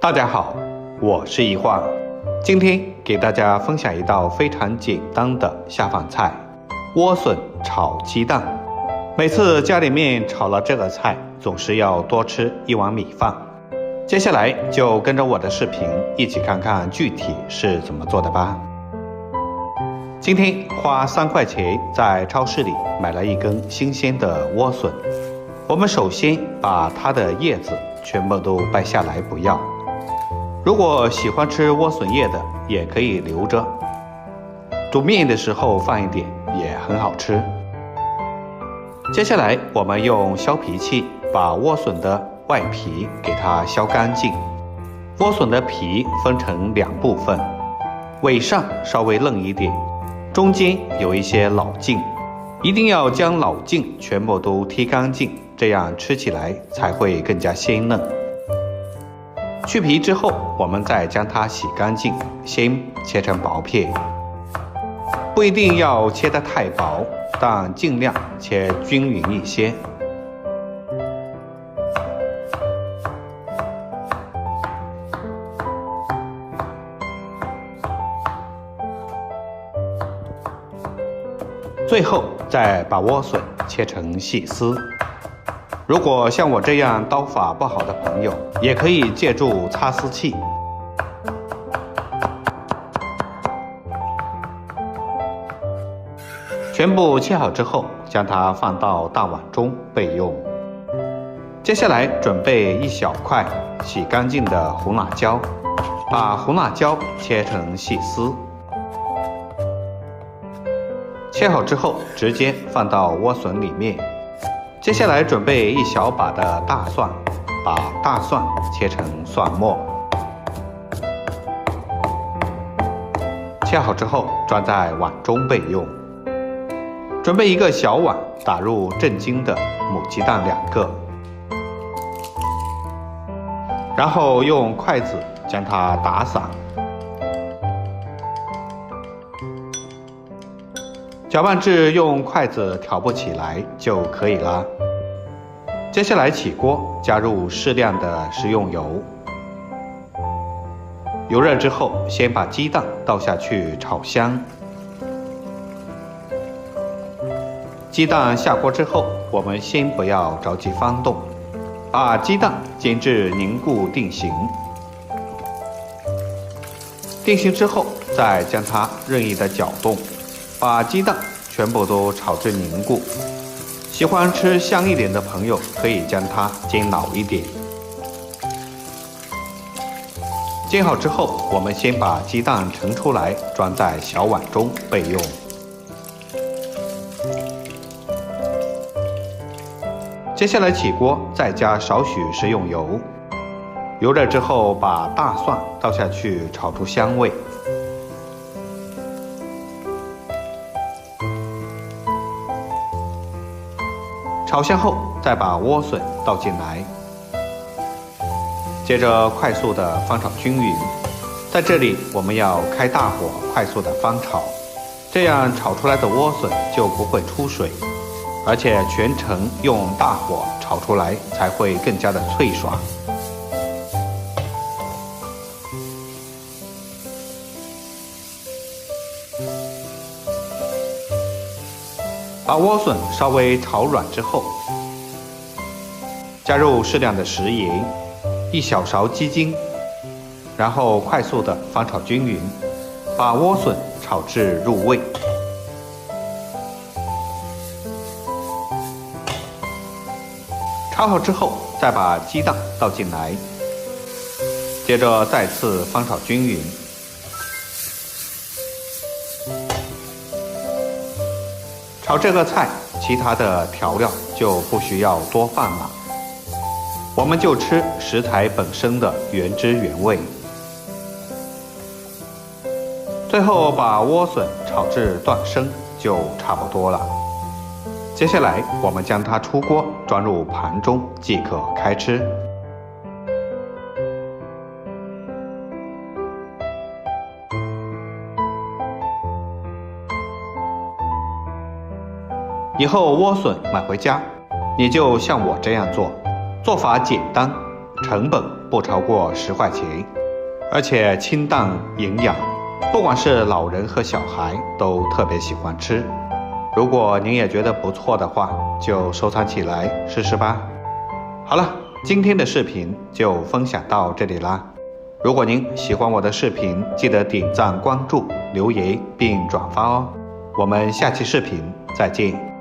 大家好，我是一晃，今天给大家分享一道非常简单的下饭菜——莴笋炒鸡蛋。每次家里面炒了这个菜，总是要多吃一碗米饭。接下来就跟着我的视频一起看看具体是怎么做的吧。今天花3块钱在超市里买了一根新鲜的莴笋。我们首先把它的叶子全部都掰下来不要。如果喜欢吃莴笋叶的，也可以留着，煮面的时候放一点也很好吃。接下来我们用削皮器把莴笋的外皮给它削干净。莴笋的皮分成2部分，尾上稍微嫩一点，中间有一些老茎，一定要将老茎全部都剔干净，这样吃起来才会更加鲜嫩。去皮之后，我们再将它洗干净，先切成薄片，不一定要切得太薄，但尽量切均匀一些。最后再把莴笋切成细丝。如果像我这样刀法不好的朋友，也可以借助擦丝器。全部切好之后，将它放到大碗中备用。接下来准备1小块洗干净的红辣椒，把红辣椒切成细丝。切好之后，直接放到莴笋里面。接下来准备1小把的大蒜，把大蒜切成蒜末。切好之后装在碗中备用。准备1个小碗，打入正筋的母鸡蛋2个，然后用筷子将它打散。搅拌至用筷子挑不起来就可以了。接下来起锅，加入适量的食用油。油热之后，先把鸡蛋倒下去炒香。鸡蛋下锅之后，我们先不要着急翻动，把鸡蛋煎至凝固定型。定型之后，再将它任意的搅动。把鸡蛋全部都炒至凝固。喜欢吃香一点的朋友，可以将它煎老一点。煎好之后，我们先把鸡蛋盛出来，装在小碗中备用。接下来起锅，再加少许食用油。油热之后，把大蒜倒下去炒出香味。炒香后，再把莴笋倒进来，接着快速的翻炒均匀。在这里，我们要开大火，快速的翻炒，这样炒出来的莴笋就不会出水，而且全程用大火炒出来才会更加的脆爽。把莴笋稍微炒软之后，加入适量的食盐，1小勺鸡精，然后快速的翻炒均匀，把莴笋炒至入味。炒好之后，再把鸡蛋倒进来，接着再次翻炒均匀。炒这个菜，其他的调料就不需要多放了，我们就吃食材本身的原汁原味。最后把莴笋炒至断生就差不多了。接下来我们将它出锅，装入盘中即可开吃。以后莴笋买回家，你就像我这样做，做法简单，成本不超过10块钱，而且清淡营养，不管是老人和小孩都特别喜欢吃。如果您也觉得不错的话，就收藏起来试试吧。好了，今天的视频就分享到这里啦。如果您喜欢我的视频，记得点赞、关注、留言并转发哦。我们下期视频再见。